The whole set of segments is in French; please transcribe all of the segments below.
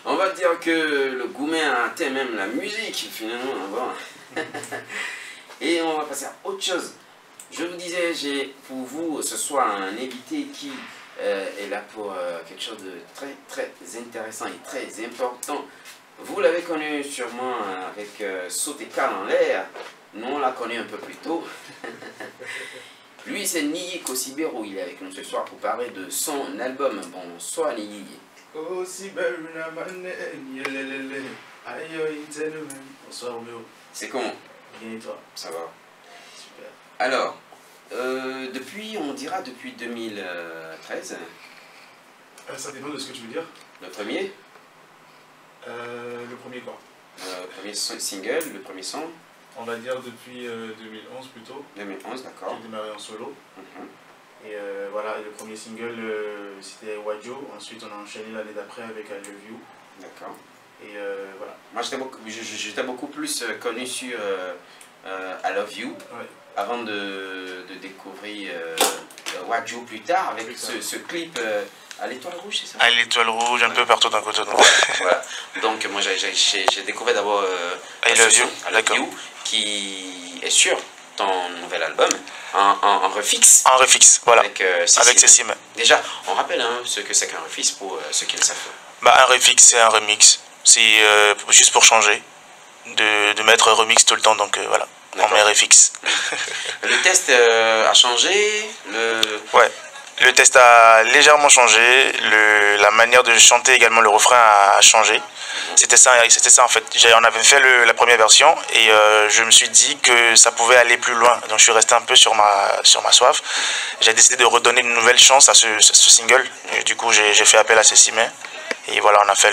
On va dire que le Goumen a atteint même la musique, finalement. Bon. Et on va passer à autre chose. Je vous disais, j'ai pour vous ce soir un invité qui est là pour quelque chose de très très intéressant et très important. Vous l'avez connu sûrement avec Sauter Cal en l'air. Nous on l'a connu un peu plus tôt. Lui c'est Niyi Kosibero, il est avec nous ce soir pour parler de son album. Bonsoir Niyi. Bonsoir Roméo. C'est comment? Bien et toi? Ça va. Super. Alors, on dira depuis 2013. Ça dépend de ce que tu veux dire. Le premier Le premier quoi? Le premier single, le premier son. On va dire depuis 2011 plutôt. 2011, d'accord. J'ai démarré en solo. Et voilà, et le premier single c'était Wadjo. Ensuite on a enchaîné l'année d'après avec I Love You. D'accord. Et voilà. Moi j'étais beaucoup plus connu sur I Love You. Ouais. Avant de découvrir Wadjo plus tard avec ce clip à l'étoile rouge, c'est ça? À l'étoile rouge, un peu partout d'un côté. Voilà. Donc moi j'ai découvert d'abord I Love You, qui est sur ton nouvel album en refix. En refix, voilà. Avec Cécile. Déjà, on rappelle ce que c'est qu'un refix pour ceux qui ne savent pas. Bah, un refix, c'est un remix. C'est juste pour changer. De mettre remix tout le temps, donc voilà. On met refix. Le test a changé. Ouais. Le test a légèrement changé. La manière de chanter également, le refrain a changé. C'était ça en fait. On avait fait la première version et je me suis dit que ça pouvait aller plus loin. Donc je suis resté un peu sur ma soif. J'ai décidé de redonner une nouvelle chance à ce single. Et du coup j'ai fait appel à Cécile. Et voilà, on a fait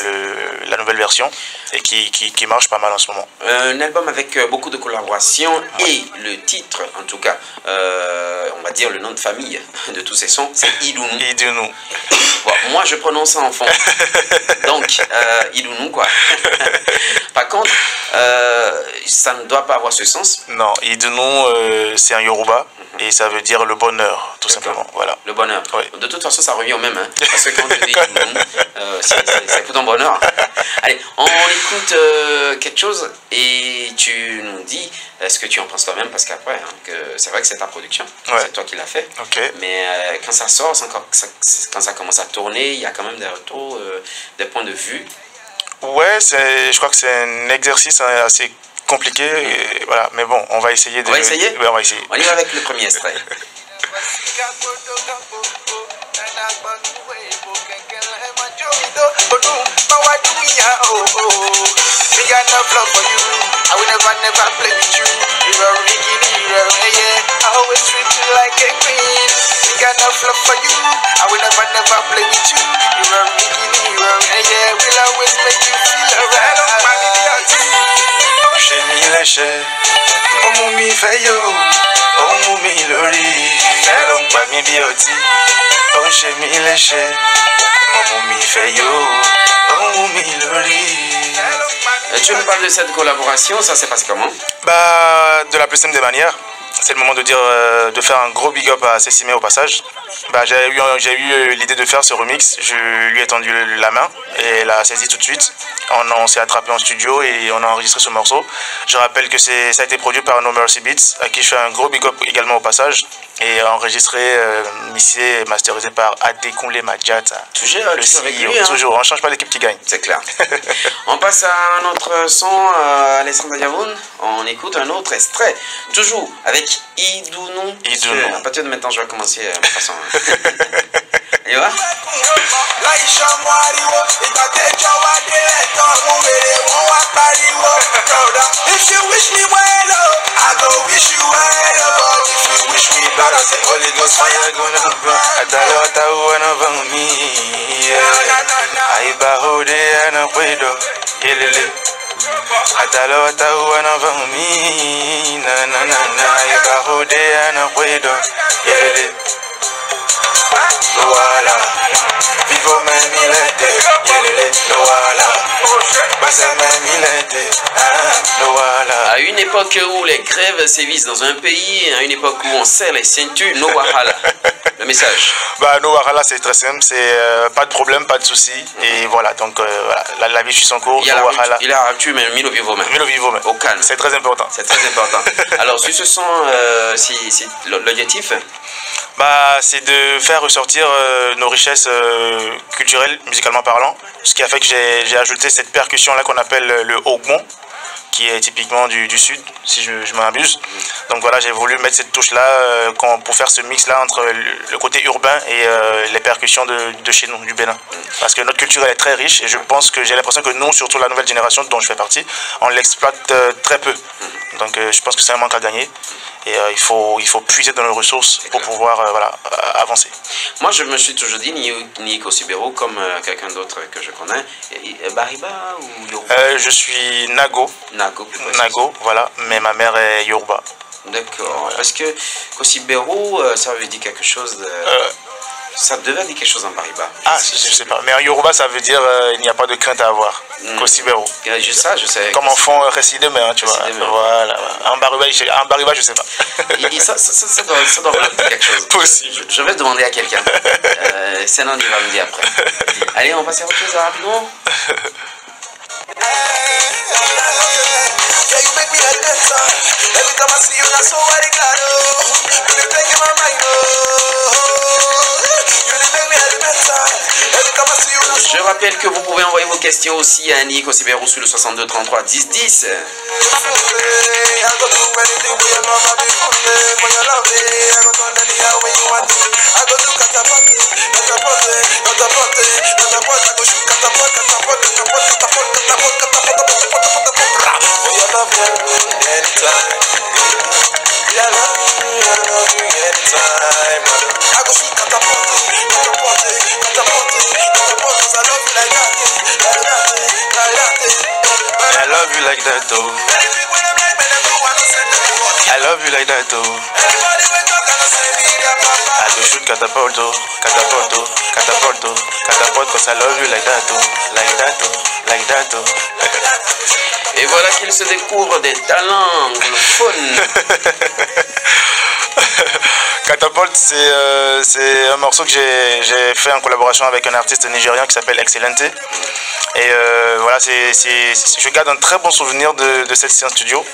la nouvelle version et qui marche pas mal en ce moment. Un album avec beaucoup de collaborations et le titre, en tout cas, on va dire le nom de famille de tous ces sons, c'est Idounou. Idounou. Bon, moi, je prononce ça en fond. Donc, Idounou, quoi. Par contre, ça ne doit pas avoir ce sens. Non, Idounou, c'est un Yoruba et ça veut dire le bonheur, tout simplement. Voilà. Le bonheur. Oui. De toute façon, ça revient au même. Hein, parce que quand tu dis Idounou, c'est pour ton bonheur. Allez, on écoute quelque chose et tu nous dis ce que tu en penses toi-même, parce qu'après, hein, c'est vrai que c'est ta production, c'est toi qui l'as fait. Okay. Mais quand ça sort, quand ça commence à tourner, il y a quand même des retours, des points de vue. Ouais, je crois que c'est un exercice assez compliqué. Et voilà. Mais bon, on va essayer. On va essayer? Ouais, on va essayer. On y va avec le premier extrait. J'ai mis l'échelle, on m'a mis fayo, on m'a mis lori, on m'a mis bioti, on j'ai mis l'échelle, on m'a mis fayo, on m'a mis lori. Tu nous parles de cette collaboration, ça s'est passé comment? Bah, de la plus simple des manières. C'est le moment de dire, de faire un gros big up à Cécile au passage. Bah, j'ai eu l'idée de faire ce remix, je lui ai tendu la main et elle a saisi tout de suite. On s'est attrapé en studio et on a enregistré ce morceau. Je rappelle que ça a été produit par No Mercy Beats, à qui je fais un gros big up également au passage. Et enregistré, mixé et masterisé par Adekunle Madjata. Toujours, le CEO, hein. Toujours, on ne change pas l'équipe qui gagne. C'est clair. On passe à un autre son, Alessandra Yavoun. On écoute un autre extrait, toujours avec Idounou. Idounou. À partir de maintenant, je vais commencer ma façon. Et voilà. If you wish me well, I go wish you well, if you wish me bad, I say Holy Ghost fire gonna burn. Atalota wana vami, aiba hode ana kwedo, yelele. Atalota wana vami, na na na na, aiba hode ana kwedo, yelele. Noala, vivo me milete, yelele. Noala, basa me milete, Noala. À une époque où les grèves sévissent dans un pays, à une époque où on serre les ceintures, no wahala. Le message. Bah, no wahala, c'est très simple, c'est pas de problème, pas de souci. Et voilà, donc voilà, la vie suit son cours. Il a la rupture, mais Milo Vivo, au calme. C'est très important. C'est très important. Alors, sur ce son, c'est l'objectif? Bah, c'est de faire ressortir nos richesses culturelles, musicalement parlant. Ce qui a fait que j'ai ajouté cette percussion-là qu'on appelle le ogbon, qui est typiquement du sud, si je m'abuse. Donc voilà, j'ai voulu mettre cette touche-là pour faire ce mix-là entre le côté urbain et les percussions de chez nous, du Bénin. Parce que notre culture elle est très riche et je pense que j'ai l'impression que nous, surtout la nouvelle génération dont je fais partie, on l'exploite très peu. Donc je pense que c'est un manque à gagner et il faut puiser dans nos ressources pour pouvoir voilà, avancer. Moi, je me suis toujours dit, Nico Sibero, comme quelqu'un d'autre que je connais, Bariba ou Yoruba? Je suis Nago. Nago, voilà, mais ma mère est Yoruba. D'accord, voilà. Parce que Kosibero, ça veut dire quelque chose de... Ça devait dire quelque chose en Bariba. Ah, je sais pas. Mais en Yoruba, ça veut dire il n'y a pas de crainte à avoir. Kosibero. Je sais. Comme en fond récidilement, tu vois. Voilà. En Bariba, je sais pas. Ça doit vouloir dire quelque chose. Possible. Je vais demander à quelqu'un. Sinon, il va me dire après. Allez, on passe à autre chose rapidement. Je rappelle que vous pouvez envoyer vos questions aussi à Nico Sibero sur le 62 33 10 10. I love you like that though. I love you like that though. I go shoot catapult cause I love you like that though. Et voilà qu'il se découvre des talents anglophones. Catapult, c'est un morceau que j'ai fait en collaboration avec un artiste nigérian qui s'appelle Excellente. Et voilà, je garde un très bon souvenir de cette séance studio.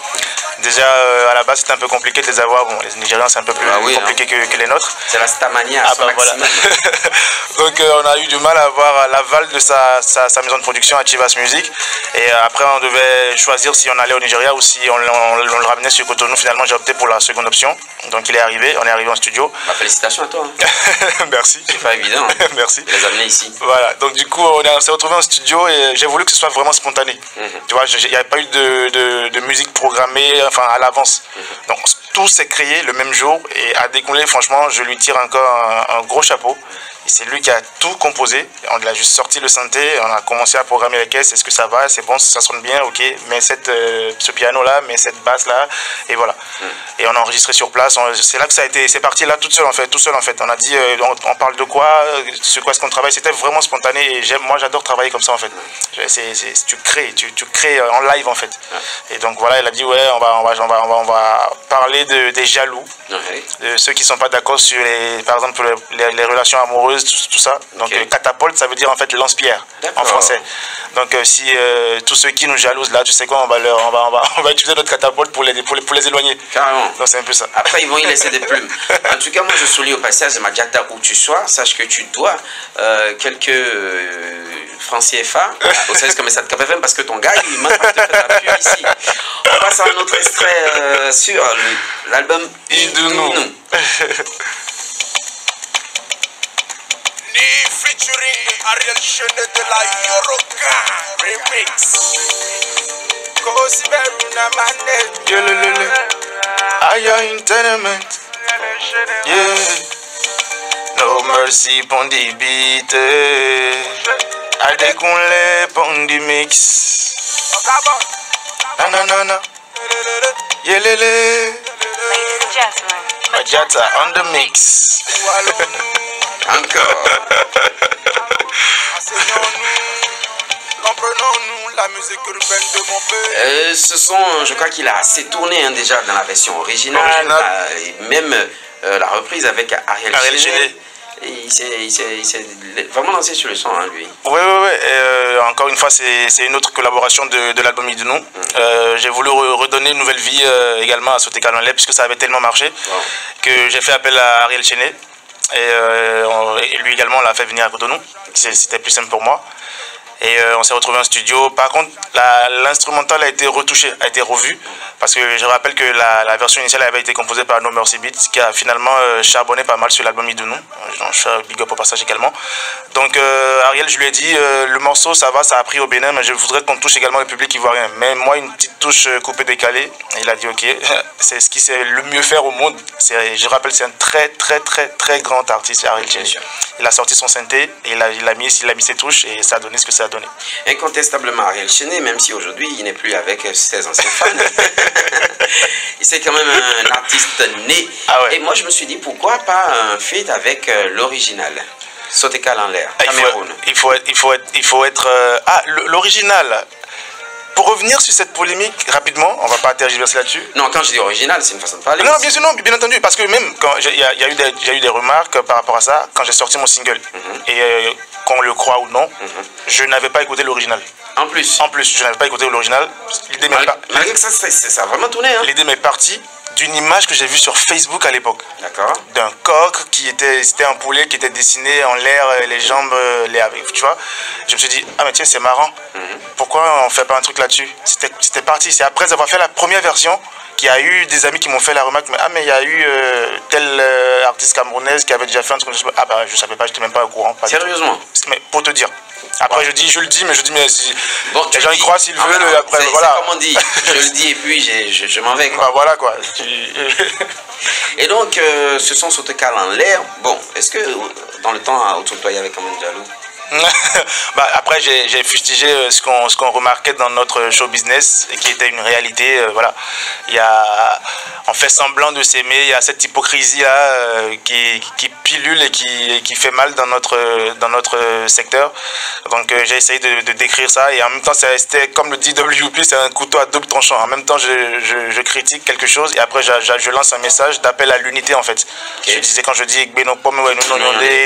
Déjà, à la base, c'était un peu compliqué de les avoir. Bon, les Nigérians, c'est un peu plus compliqué que les nôtres. C'est la Stamania à son maximum. Donc, on a eu du mal à avoir l'aval de sa maison de production, Chivas Music. Et après, on devait choisir si on allait au Nigeria ou si on le ramenait sur Cotonou. Finalement, j'ai opté pour la seconde option. Donc, on est arrivé en studio. Bah, félicitations à toi. Hein. Merci. C'est pas évident. Hein. Merci. De les amener ici. Voilà, donc du coup, on s'est retrouvé en studio et j'ai voulu que ce soit vraiment spontané. Tu vois, il n'y avait pas eu de musique programmée enfin, à l'avance. Donc, tout s'est créé le même jour et à Découlé, franchement, je lui tire encore un gros chapeau. Et c'est lui qui a tout composé. On a juste sorti le synthé, on a commencé à programmer les caisses. Est-ce que ça va? C'est bon, ça sonne bien, ok. Mais ce piano-là, mais cette basse-là, et voilà. Et on a enregistré sur place. C'est là que ça a été, c'est parti là tout seul en fait. On a dit, on parle de quoi? Sur quoi est-ce qu'on travaille? C'était vraiment spontané et moi j'adore travailler comme ça en fait. Tu crées en live en fait. Et donc voilà, elle a dit ouais, on va parler des jaloux, de ceux qui sont pas d'accord sur par exemple les relations amoureuses. Tout ça, donc catapulte ça veut dire en fait lance-pierre en français. Donc si tous ceux qui nous jalousent là, tu sais quoi, on va utiliser notre catapulte pour les éloigner. Carrément. Donc c'est un peu ça. Après ils vont y laisser des plumes. En tout cas moi je souligne au passage, Madjata où tu sois, sache que tu dois quelques francs CFA au service commercial de KPFM parce que ton gars il manque pas de faire la pub ici. On passe à un autre extrait sur l'album Idounou. Featuring Ariel Chenet de la Yoroka Remix. Kosibero na manette. Aya Entertainment. Yeah. No mercy pon the beat. Adekunle pon the mix. Na. Yelele. Ladies and gentlemen, Majata on the mix. Encore. La musique urbaine de mon pays. Ce son, je crois qu'il a assez tourné hein, déjà dans la version originale. Et même la reprise avec Ariel Chenet. Il s'est vraiment lancé sur le son, hein, lui. Oui. Encore une fois, c'est une autre collaboration de l'album Idounou. J'ai voulu redonner une nouvelle vie également à Sotéka Lanley, puisque ça avait tellement marché que j'ai fait appel à Ariel Chenet. Et lui également, on l'a fait venir à Cotonou. C'était plus simple pour moi. Et on s'est retrouvé en studio. Par contre, l'instrumental a été retouché, a été revu. Parce que je rappelle que la version initiale avait été composée par No Mercy Beats, qui a finalement charbonné pas mal sur l'album Idounou. Je fais big up au passage également. Donc Ariel, je lui ai dit, le morceau ça va, ça a pris au Bénin, mais je voudrais qu'on touche également le public ivoirien. Mais moi, une petite touche coupée décalée. Et il a dit ok, c'est ce qu'il sait le mieux faire au monde. Je rappelle, c'est un très grand artiste, Ariel Chenet. Il a sorti son synthé, et il a mis ses touches, et ça a donné ce que ça a donné. Incontestablement Ariel Chenet, même si aujourd'hui il n'est plus avec ses anciens fans. C'est quand même un artiste né. Et moi je me suis dit pourquoi pas un feat avec l'original. Sotéka Lanley, Cameroun. Il faut être l'original. Pour revenir sur cette polémique rapidement, on va pas tergiverser là-dessus. Non, quand je dis original, c'est une façon de parler. Non, bien sûr, non, bien entendu, parce que même quand il y a eu des remarques par rapport à ça, quand j'ai sorti mon single, et qu'on le croit ou non, je n'avais pas écouté l'original. En plus, je n'avais pas écouté l'original. Malgré que ça a vraiment tourné. Hein. L'idée m'est partie d'une image que j'ai vue sur Facebook à l'époque. D'accord. D'un coq c'était un poulet qui était dessiné en l'air, les jambes, tu vois. Je me suis dit, ah mais tiens, c'est marrant. Pourquoi on fait pas un truc là-dessus? C'était parti. C'est après avoir fait la première version qu'il y a eu des amis qui m'ont fait la remarque, mais il y a eu telle artiste camerounaise qui avait déjà fait un truc. Ah bah je savais pas, j'étais même pas au courant. Sérieusement? Mais pour te dire. Après je le dis, mais si bon, les gens y croient s'ils veulent, après voilà. Comme on dit, je le dis et puis je m'en vais. Quoi. Bah, voilà quoi. Et donc ce son Sotéka Lanley, bon, est-ce que dans le temps autour de toi il y avait quand même jaloux? Bah, après j'ai fustigé ce qu'on remarquait dans notre show business et qui était une réalité. Voilà, on fait semblant de s'aimer, il y a cette hypocrisie là qui pilule et qui fait mal dans notre secteur. Donc j'ai essayé de décrire ça, et en même temps c'était comme le dit WP, c'est un couteau à double tranchant. En même temps je critique quelque chose, et après je lance un message d'appel à l'unité en fait. Je disais, quand je dis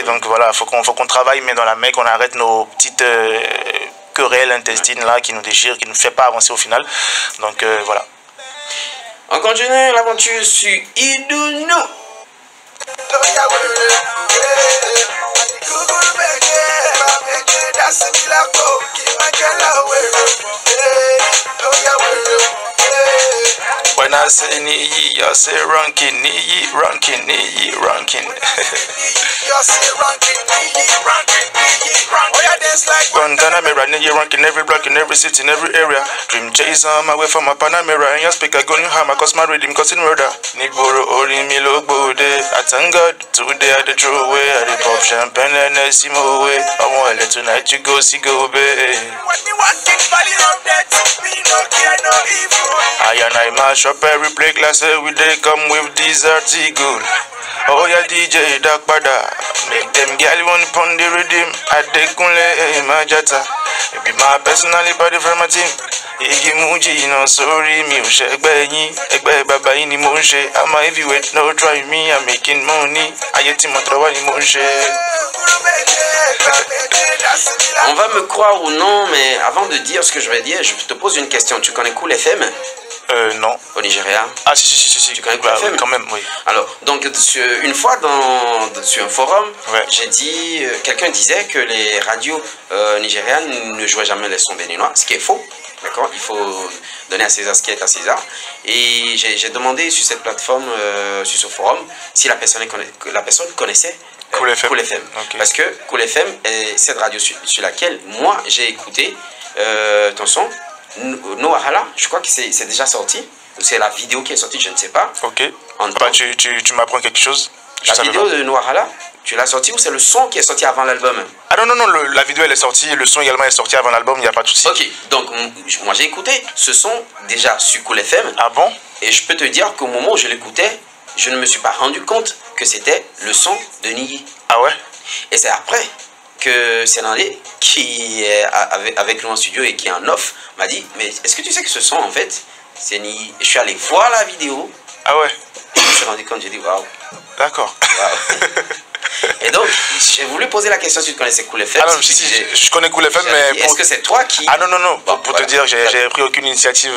donc voilà, faut qu'on travaille mais dans la main, qu'on arrête nos petites querelles intestines là qui nous déchirent, qui ne nous fait pas avancer au final. Donc voilà. On continue l'aventure sur Idounou. When I say Niyi, I say ranking, Niyi, ranking, Niyi, ranking. Panamera, Niyi, ranking every block in every city, in every area. Dream chase on my way from my Panamera, and your speaker going hammer, cause my rhythm causing murder. Nigboro, Ori, Milo, Bode. I thank God, today I the true way, I the pop champagne and I see my way. I want to let tonight you go, see go, babe. I and I mash up every play class, we they come with this article. Oh yeah, DJ Dark Bada, make them girl one pon the rhythm. I take kunle majata. It be my personality body from my team. Igi muji no sorry me o shegbe yin, egbe baba yin ni mo nse. I'm a heavyweight, no try me, I'm making money. Ayeti mo trawa ni mo nse. On va me croire ou non, mais avant de dire ce que je vais dire, je te pose une question. Tu connais Cool FM? Non. Au Nigeria? Ah si. Tu connais Cool FM? Quand même, oui. Alors, donc une fois sur un forum, ouais, j'ai dit, quelqu'un disait que les radios nigérianes ne jouaient jamais les sons béninois, ce qui est faux. D'accord? Il faut donner à César ce qui est à César. Et j'ai demandé sur cette plateforme, sur ce forum, si la personne connaissait Cool FM. Cool FM. Okay. Parce que Cool FM est cette radio sur laquelle moi j'ai écouté ton son. Noahala, je crois que c'est déjà sorti. Ou c'est la vidéo qui est sortie, je ne sais pas. Ok. Bah, tu m'apprends quelque chose. La vidéo de Noahala, tu l'as sortie ou c'est le son qui est sorti avant l'album? Ah non, la vidéo elle est sortie, le son également est sorti avant l'album, il n'y a pas de souci. Ok, donc moi j'ai écouté ce son déjà sur Cool FM. Ah bon? Et je peux te dire qu'au moment où je l'écoutais, je ne me suis pas rendu compte que c'était le son de Niyi. Ah ouais? Et c'est après, que Sénandé, qui est avec nous en studio et qui est en off, m'a dit, mais est-ce que tu sais que ce son, en fait, c'est ni... Je suis allé voir la vidéo. Ah ouais. Et je me suis rendu compte, j'ai dit, waouh. D'accord. Wow. Et donc, j'ai voulu poser la question si tu connaissais Cool FM. Ah non, si, je connais Cool FM, mais... Est-ce que c'est toi qui... Ah non, non, non, bon, pour voilà. te dire, j'ai pris aucune initiative...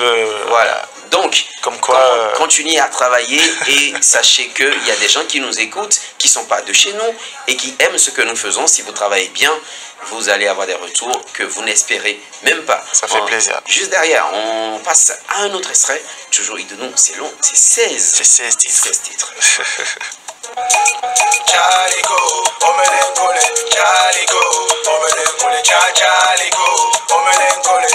Voilà. Donc, comme quoi, continuez à travailler et sachez qu'il y a des gens qui nous écoutent, qui ne sont pas de chez nous et qui aiment ce que nous faisons. Si vous travaillez bien, vous allez avoir des retours que vous n'espérez même pas. Ça fait plaisir. Juste derrière, on passe à un autre extrait. Toujours Idounou, c'est long, c'est 16. C'est 16 titres. 16 titres. Chalico, omelenkole, chalico, omelenkole, chalico, omelenkole.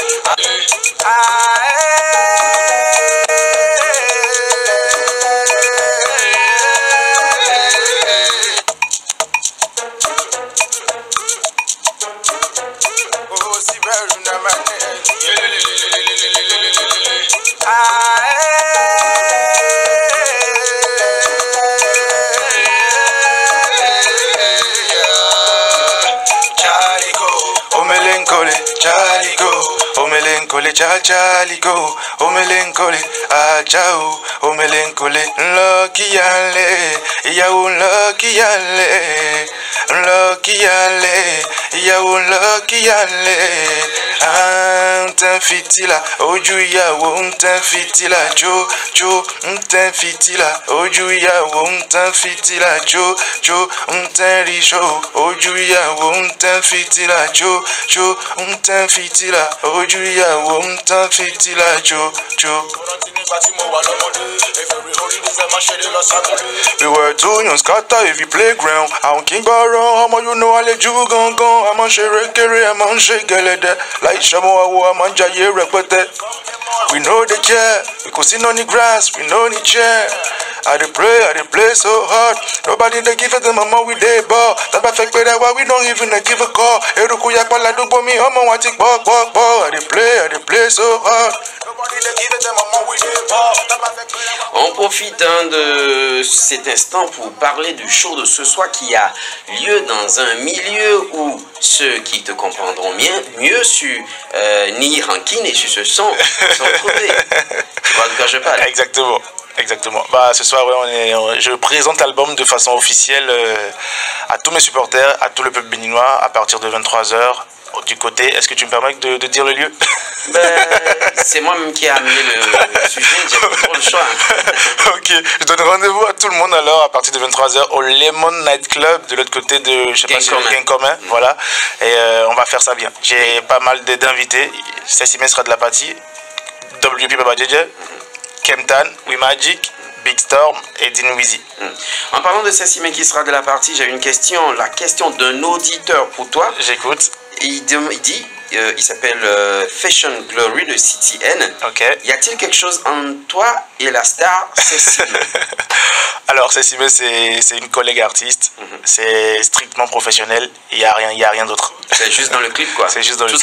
Oh, si belle na mane. Omelenkole, chalico, omelenkole, achao, omelenkole, lucky yale, yaou lucky yale, lucky yale, yaou lucky yale, fitila, oju yaou fitila, jo, fitila, oju yaou fitila, jo, richo, oju yaou fitila, jo, fitila, oju yaou fitila, jo. We were two young scatter every playground. I'm king baron, I'm you know I let you gone. I'm on share I'm on shake like Shamo, I'm on Jaye repete. We know the chair, we could sit on the grass, we know the chair. I dey play so hard. Nobody they give it the mama we dey ball. That perfect play that why we don't even give a call. Eruku yakpala do bomi, omo want it ball. I dey play so hard. Nobody they give it the mama we dey ball. On profite de cet instant pour parler du show de ce soir qui a lieu dans un milieu où ceux qui te comprendront mieux sur Ni Rankin et sur ce son sont trouvés. Tu vois de quoi je parle? Exactement. Exactement. Bah, ce soir, ouais, je présente l'album de façon officielle à tous mes supporters, à tout le peuple béninois, à partir de 23h. Du côté, est-ce que tu me permets de dire le lieu? C'est moi-même qui ai amené le sujet, j'ai pas trop le choix. Ok, je donne rendez-vous à tout le monde alors à partir de 23h au Lemon Night Club de l'autre côté de, je sais pas si le Gain commun, voilà. Et on va faire ça bien. J'ai pas mal d'invités. Cécimé sera de la partie, WP Baba JJ, Kemtan, We Magic, Big Storm et Dean Weezy. En parlant de Cécimé qui sera de la partie, j'ai une question, la question d'un auditeur pour toi. J'écoute. Il dit, il s'appelle Fashion Glory de CTN. Ok. Y a-t-il quelque chose entre toi et la star Cécimé? Alors Cécimé c'est une collègue artiste, c'est strictement professionnel, il y a rien d'autre. C'est juste dans le clip quoi. C'est juste dans le clip.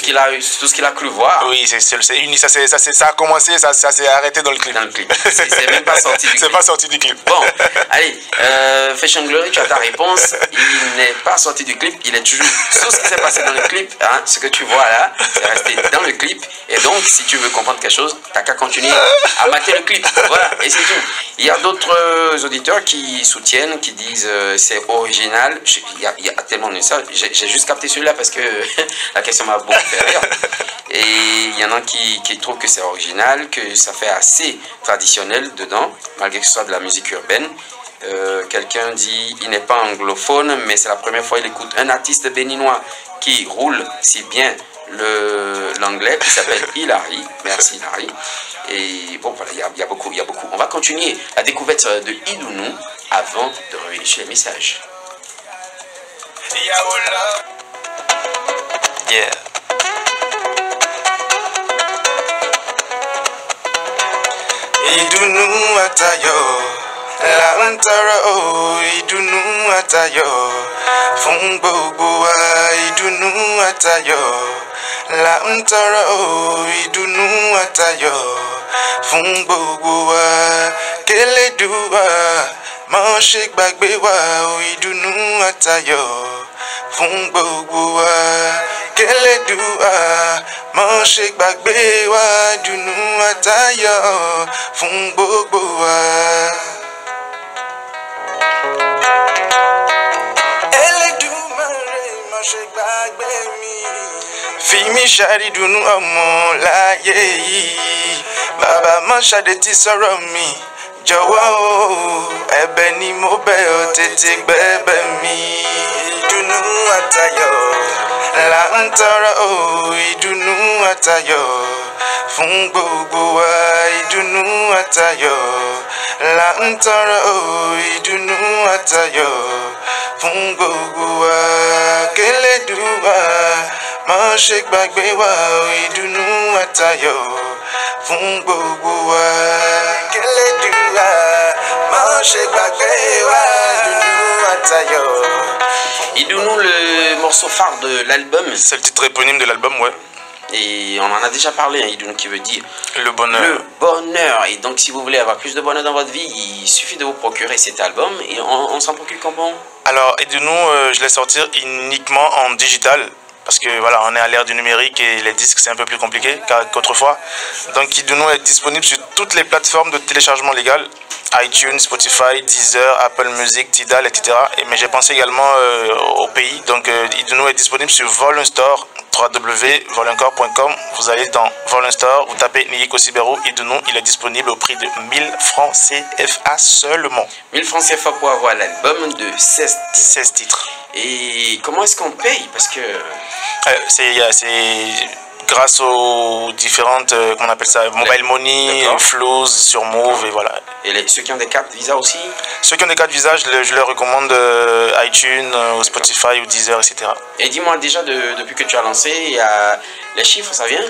Tout ce qu'il a cru voir. Oui, ça a commencé, ça s'est arrêté dans le clip. Dans le clip. C'est même pas sorti du clip. C'est pas sorti du clip. Bon, allez, Fashion Glory, tu as ta réponse. Il n'est pas sorti du clip, il est toujours. Tout ce qui s'est passé dans le clip, hein, ce que tu vois là, c'est resté dans le clip. Et donc, si tu veux comprendre quelque chose, t'as qu'à continuer à mater le clip. Voilà, et c'est tout. Il y a d'autres auditeurs qui soutiennent, qui disent c'est original. Il y a tellement de ça. J'ai juste capté celui-là parce que la question m'a beaucoup fait rire. Et il y en a qui trouvent que c'est original, que ça fait assez traditionnel dedans, malgré que ce soit de la musique urbaine. Quelqu'un dit il n'est pas anglophone, mais c'est la première fois qu'il écoute un artiste béninois qui roule si bien l'anglais, qui s'appelle Hilary. Merci Hilary. Et bon voilà, il y a beaucoup. On va continuer la découverte de Idounou avant de revenir sur les messages. Yeah. Idounou atayo, la antara o, Idounou atayo, fun gbogbo wa, Idounou atayo, la antara o, Idounou atayo, fun gbogbo wa, Kélédùà, má ṣe gbàgbé wa o, Idounou atayo, fún gbogbo wa k'Ẹlẹ́dùà má ṣe gbàgbé wa dùnnú àtayọ̀ fún gbogbo wa. Ẹlẹ́dùmarè má ṣe gbàgbé mi. Fi mí ṣàrídùnnú ọmọ láyé yìí. Bàbá má ṣàdétí sọ̀rọ̀ mi. Jọ̀wọ́ o, ẹ̀bẹ̀ ni mo bẹ̀ ọ́ tètè gbẹ̀bẹ̀ mi. Ìdùnnú àtayọ̀ là ń tọrọ o, ìdùnnú àtayọ̀ fún gbogbo wa. Ìdùnnú àtayọ̀ là ń tọrọ o, ìdùnnú àtayọ̀ fún gbogbo wa. K'Ẹlẹ́dùà má ṣe gbàgbé wa o, ìdùnnú àtayọ̀ fún gbogbo wa. K'Ẹlẹ́dùà má ṣe gbàgbé wa ìdùnnú àtayọ̀. Idounou, le morceau phare de l'album. C'est le titre éponyme de l'album, ouais. Et on en a déjà parlé, hein, Idounou, qui veut dire le bonheur. Le bonheur. Et donc, si vous voulez avoir plus de bonheur dans votre vie, il suffit de vous procurer cet album. Et on s'en procure comment? Alors, Idounou, je l'ai sorti uniquement en digital. Parce que voilà, on est à l'ère du numérique et les disques c'est un peu plus compliqué qu'autrefois. Donc Idounou est disponible sur toutes les plateformes de téléchargement légal, iTunes, Spotify, Deezer, Apple Music, Tidal, etc. Mais j'ai pensé également au pays. Donc Idounou est disponible sur Volume Store, www.volumecore.com. Vous allez dans Volume Store, vous tapez Niyiko Siberou, Idounou, il est disponible au prix de 1000 francs CFA seulement. 1000 francs CFA pour avoir l'album de 16 titres. Et comment est-ce qu'on paye? Parce que c'est grâce aux différentes, comment on appelle ça, Mobile Money, Flows, sur Move et voilà. Et ceux qui ont des cartes Visa aussi? Ceux qui ont des cartes Visa, je leur recommande iTunes, Spotify ou Deezer, etc. Et dis-moi déjà, depuis que tu as lancé, il y a les chiffres, ça vient?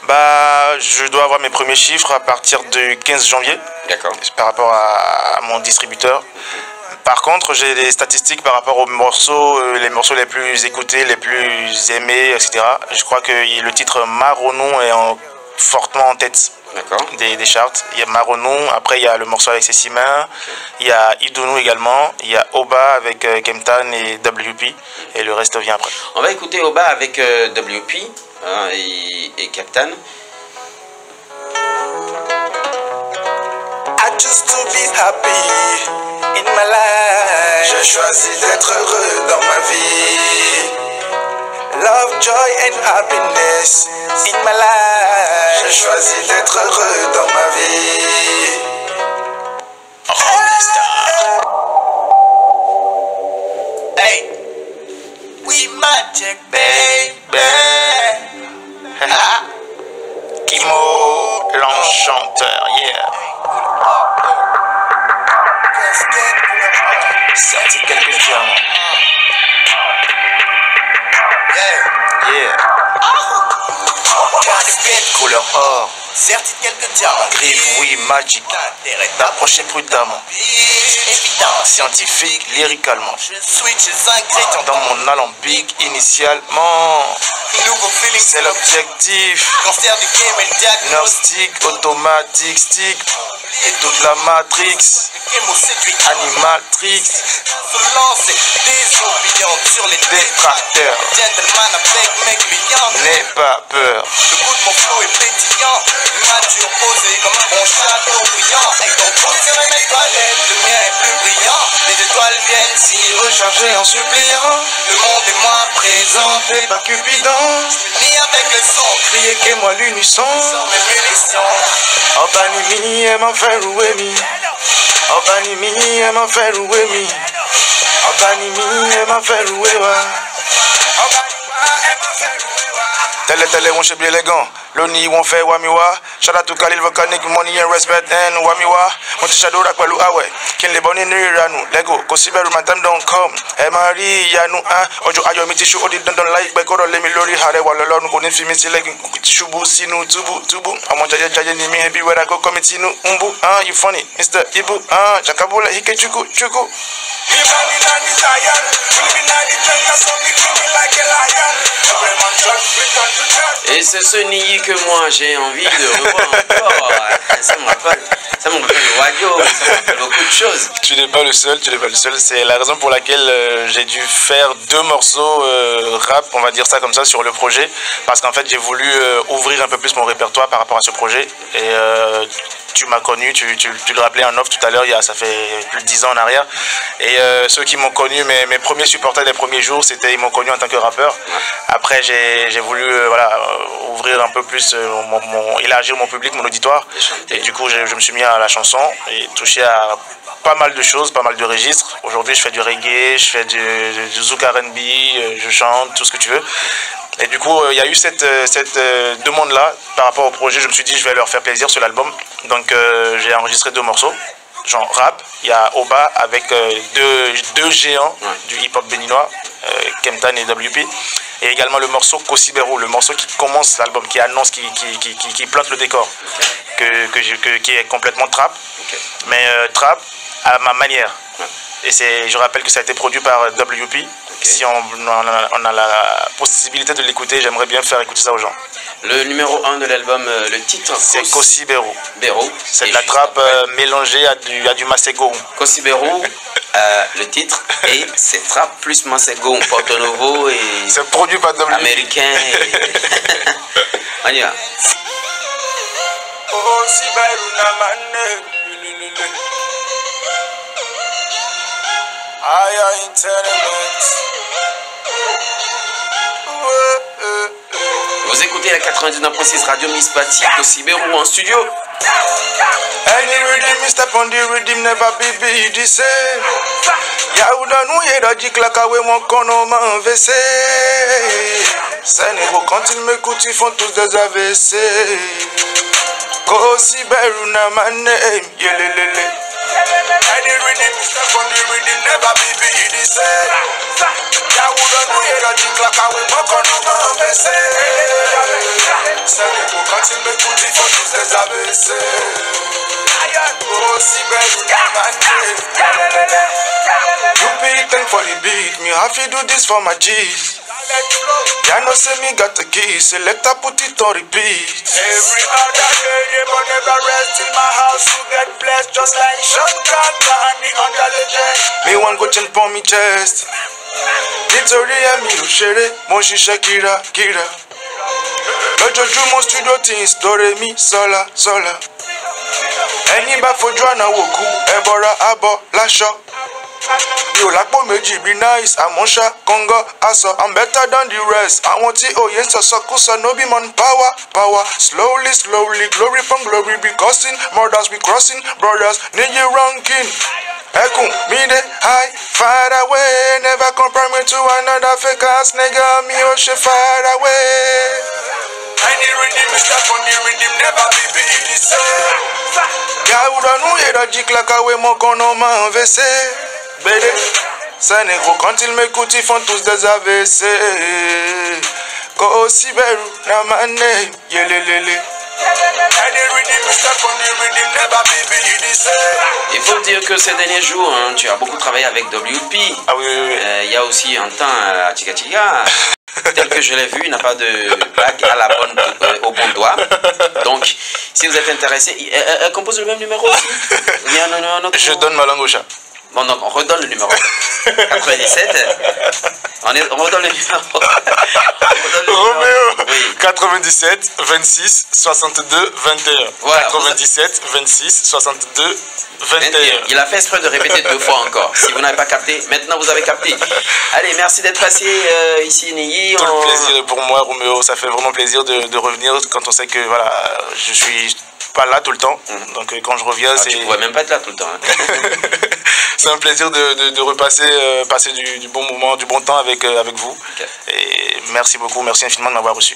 Bah, je dois avoir mes premiers chiffres à partir du 15 janvier. D'accord. Par rapport à mon distributeur. Par contre, j'ai des statistiques par rapport aux morceaux, les morceaux les plus écoutés, les plus aimés, etc. Je crois que le titre Maronou est fortement en tête des charts. Il y a Maronou, après il y a le morceau avec ses mains, il y a Idounou également, il y a Oba avec Kemtan et WP, et le reste vient après. On va écouter Oba avec WP et Kemtan. I choose to be happy in my life. J'ai choisi d'être heureux dans ma vie. Love, joy and happiness in my life. J'ai choisi d'être heureux dans ma vie. Rockstar. Hey, we magic baby. Kimo, l'enchanteur, yeah. Sorti quelques diamants. Yeah. Casquette couleur or. Certes quelques diamants. Griffe, oui, magique. D'approcher prudemment. Évidemment. Scientifique, lyricalement. Je switch les ingrédients dans mon alambic initialement. Nouveau feeling, c'est l'objectif. Cancer du game et le diagnostic. Automatique, stick. Et toute la matrix. Animatrix. Se lancer désobéissant sur les détracteurs. Gentleman avec mes clients. N'aie pas peur. Le goût de mon flow est pétillant. Mature posé comme un bon château brillant. Et ton compte sur mes toilettes, le mien est plus brillant. Les étoiles viennent s'y recharger en suppliant. Le monde est moins présent, t'es pas Cupidon. Ni avec le son, crier que moi l'unisson. Sans mes munitions. Obanimi et m'en faire rouer mi. Obanimi et m'en faire rouer mi. Obanimi et m'en faire rouer wa. Tele won't be elegant. Loni won't fair wamiwa. Shout out to Khalil Volcanic, money and respect and wamiwa. Monte shadow rak walu awe. Kin le boni ni ranu. Lego, kosiberu my time don't come. Emari yanu ojo ayo mi tishu odi don like be koro le mi lori hare wa lolo nu ko ni fi mi sile tishu bu sinu tubu. Omo jaje ni mi happy where I go committee nu umbu. You funny, Mr. Ibu. Chakabula hike chuku. Et c'est ce Niyi que moi j'ai envie de revoir encore. Ça me rappelle Ça me rappelle le radio, ça me rappelle beaucoup de choses. Tu n'es pas le seul, tu n'es pas le seul. C'est la raison pour laquelle j'ai dû faire 2 morceaux rap, on va dire ça comme ça, sur le projet. Parce qu'en fait, j'ai voulu ouvrir un peu plus mon répertoire par rapport à ce projet. Et tu m'as connu, tu le rappelais en off tout à l'heure, ça fait plus de 10 ans en arrière. Et ceux qui m'ont connu, mes premiers supporters des premiers jours, ils m'ont connu en tant que rappeur. Après, j'ai voulu ouvrir un peu plus, élargir mon public, mon auditoire. Et du coup, je me suis mis à la chanson et touché à pas mal de choses, pas mal de registres. Aujourd'hui, je fais du reggae, je fais du zouk R&B, je chante, tout ce que tu veux. Et du coup, il y a eu cette demande-là par rapport au projet. Je me suis dit, je vais leur faire plaisir sur l'album. Donc, j'ai enregistré 2 morceaux, genre rap. Il y a Oba avec deux géants du hip-hop béninois, Kemtan et WP. Et également le morceau Kosibero, le morceau qui commence l'album, qui annonce, qui plante le décor, qui est complètement trap, mais trap à ma manière. Et je rappelle que ça a été produit par WP. Si on a la possibilité de l'écouter, j'aimerais bien faire écouter ça aux gens. Le numéro 1 de l'album, le titre c'est Kosibero. C'est de la trappe mélangée à du Masego. Kosibero, le titre, et c'est trap plus Masego, Porto Novo et c'est produit par WP. Américain. On y va. Vous écoutez la 99.6 Radio Miss Patty, Kosibero en studio. Any rhythm, step on the rhythm, never be the same. Yaouda nous y'a dit que la kawe mon kono m'envesse. Sénégo quand ils m'écoutent, ils font tous des AVC. Kosibero na my name, yelelele. Any rhythm, step on the rhythm, never be the same. Yaouda nous y'a dit que la kawe mon kono m'envesse. Sénégo quand ils m'écoutent, ils font tous des AVC. You pay thank for the beat, me have to do this for my G's. Ya know say me got the key, selector put it on repeat. Every other day, they will never rest in my house to get blessed, just like Sean Carter and the under legend. Me one go chain for me chest. Nítorí ẹ̀mí ò ṣeré, mo ń ṣiṣẹ́ kírakíra. Lójoojúmọ́ studio things, do re mi sọ́la sọ́la. Ẹni bá fojú àná wò kú, ẹ bọra abọ láṣọ. Mi ò lápò méjì bí nice, àmọ́ ṣá kọ́ngọ́ aṣọ. I'm better than the rest. Àwọn tí òye ń sọ̀sọ́kúsọ no be man power. Slowly, glory from glory be causing. Murders be crossing, brothers níyì ranking. Ẹkùn mi dé high, far away. Never compare me to another fake ass nigga. Mi ò ṣe far away. Any rhythm, step on the rhythm, never be the same. Yaouda nous y'a dit que la kawe mon kono m'envesse. Bédé, Sénégo quand ils m'écoutent, ils font tous des AVC. Kosibero na my name, yelelele. Il faut dire que ces derniers jours, hein, tu as beaucoup travaillé avec WP. Ah oui. Il y a aussi un temps à Chica Chica. Tel que je l'ai vu, il n'a pas de bague à au bon doigt. Donc, si vous êtes intéressé, elle compose le même numéro aussi. Il y a un autre. Je donne ma langue au chat. Bon, donc on redonne le numéro. 97. On redonne le numéro. Roméo. Oui. 97 26 62 21. Voilà, 97 26 62 21. Il a fait exprès de répéter 2 fois encore. Si vous n'avez pas capté, maintenant vous avez capté. Allez, merci d'être passé ici, Neyi. Tout le plaisir est pour moi, Roméo. Ça fait vraiment plaisir de revenir quand on sait que voilà, je suis pas là tout le temps. Donc quand je reviens, c'est. Tu ne pourrais même pas être là tout le temps. Hein. C'est un plaisir de repasser, passer du bon moment, du bon temps avec vous. Okay. Et merci beaucoup, merci infiniment de m'avoir reçu.